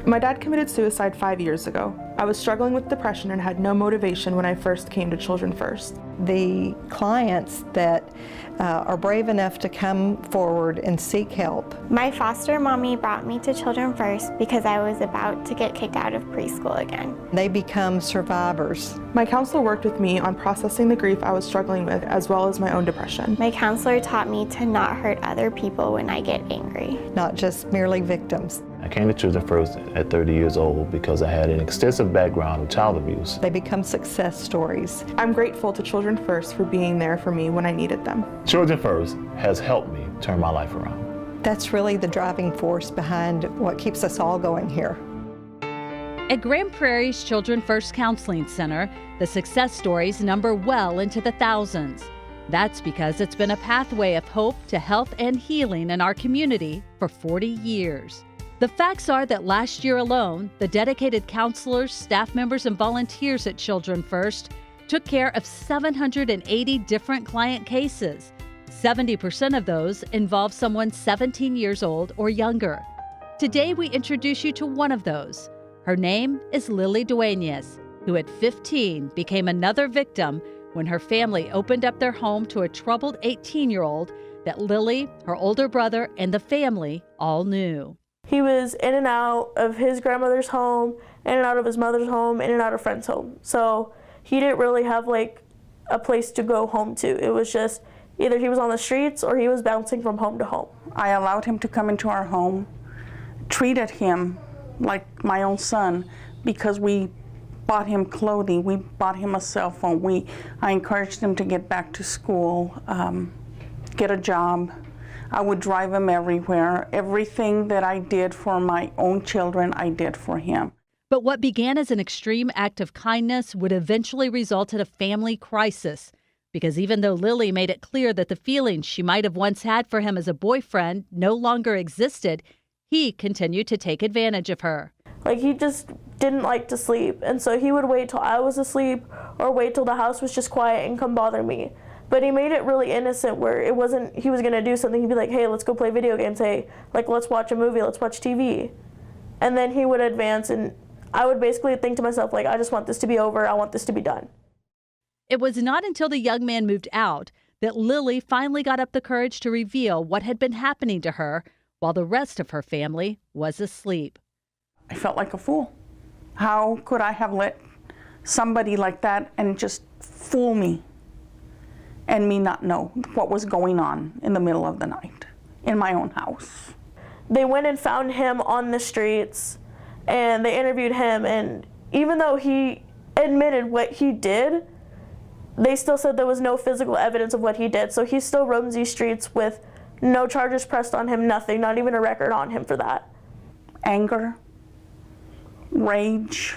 My dad committed suicide 5 years ago. I was struggling with depression and had no motivation when I first came to Children First. The clients that are brave enough to come forward and seek help. My foster mommy brought me to Children First because I was about to get kicked out of preschool again. They become survivors. My counselor worked with me on processing the grief I was struggling with, as well as my own depression. My counselor taught me to not hurt other people when I get angry. Not just merely victims. I came to Children First at 30 years old because I had an extensive background of child abuse. They become success stories. I'm grateful to Children First for being there for me when I needed them. Children First has helped me turn my life around. That's really the driving force behind what keeps us all going here. At Grand Prairie's Children First Counseling Center, the success stories number well into the thousands. That's because it's been a pathway of hope to health and healing in our community for 40 years. The facts are that last year alone, the dedicated counselors, staff members, and volunteers at Children First took care of 780 different client cases. 70% of those involved someone 17 years old or younger. Today, we introduce you to one of those. Her name is Lilly Duenas, who at 15 became another victim when her family opened up their home to a troubled 18-year-old that Lilly, her older brother, and the family all knew. He was in and out of his grandmother's home, in and out of his mother's home, in and out of friends' home. So he didn't really have like a place to go home to. It was just either he was on the streets or he was bouncing from home to home. I allowed him to come into our home, treated him like my own son because we bought him clothing, we bought him a cell phone, I encouraged him to get back to school, get a job. I would drive him everywhere. Everything that I did for my own children, I did for him. But what began as an extreme act of kindness would eventually result in a family crisis. Because even though Lilly made it clear that the feelings she might have once had for him as a boyfriend no longer existed, he continued to take advantage of her. Like, he just didn't like to sleep. And so he would wait till I was asleep or wait till the house was just quiet and come bother me. But he made it really innocent where it wasn't, he was gonna do something, he'd be like, hey, let's go play video games, hey, like, let's watch a movie, let's watch TV. And then he would advance, and I would basically think to myself, like, I just want this to be over, I want this to be done. It was not until the young man moved out that Lilly finally got up the courage to reveal what had been happening to her while the rest of her family was asleep. I felt like a fool. How could I have let somebody like that and just fool me? And me not know what was going on in the middle of the night in my own house. They went and found him on the streets and they interviewed him, and even though he admitted what he did, they still said there was no physical evidence of what he did. So he still roams these streets with no charges pressed on him, nothing, not even a record on him for that. Anger, rage,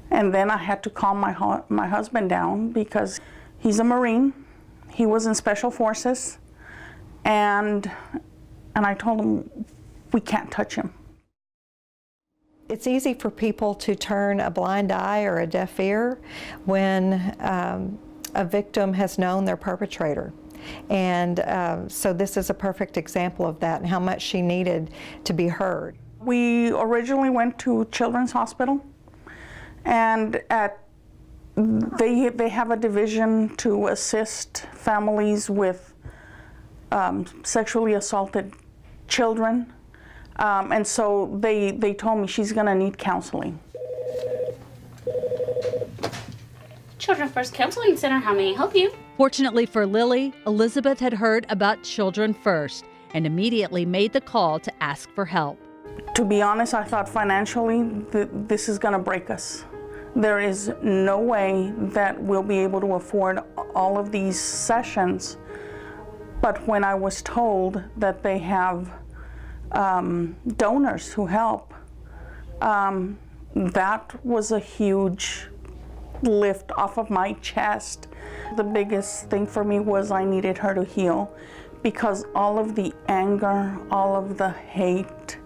and then I had to calm my husband down because he's a Marine. He was in Special Forces, and I told him, we can't touch him. It's easy for people to turn a blind eye or a deaf ear when a victim has known their perpetrator. And so this is a perfect example of that and how much she needed to be heard. We originally went to Children's Hospital, and they have a division to assist families with sexually assaulted children. And so they told me she's gonna need counseling. Children First Counseling Center, how may I help you? Fortunately for Lilly, Elizabeth had heard about Children First and immediately made the call to ask for help. To be honest, I thought financially this is gonna break us. There is no way that we'll be able to afford all of these sessions. But when I was told that they have donors who help, that was a huge lift off of my chest. The biggest thing for me was I needed her to heal, because all of the anger, all of the hate,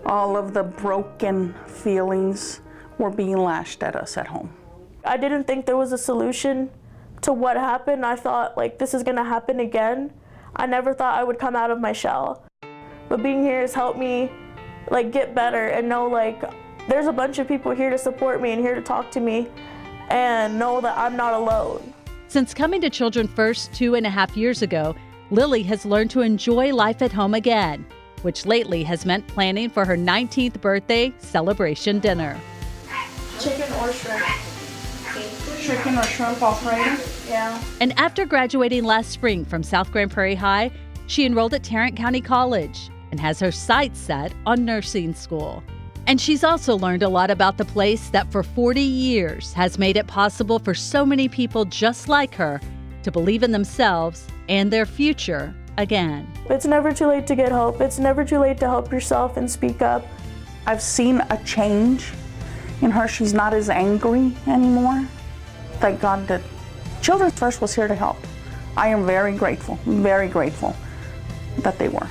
all of the broken feelings were being lashed at us at home. I didn't think there was a solution to what happened. I thought, like, this is gonna happen again. I never thought I would come out of my shell. But being here has helped me like get better and know like there's a bunch of people here to support me and here to talk to me and know that I'm not alone. Since coming to Children First 2.5 years ago, Lilly has learned to enjoy life at home again, which lately has meant planning for her 19th birthday celebration dinner. Chicken or shrimp? Chicken or shrimp Alfredo? Yeah. And after graduating last spring from South Grand Prairie High, she enrolled at Tarrant County College and has her sights set on nursing school. And she's also learned a lot about the place that for 40 years has made it possible for so many people just like her to believe in themselves and their future again. It's never too late to get help. It's never too late to help yourself and speak up. I've seen a change in her. She's not as angry anymore. Thank God that Children First was here to help. I am very grateful that they were.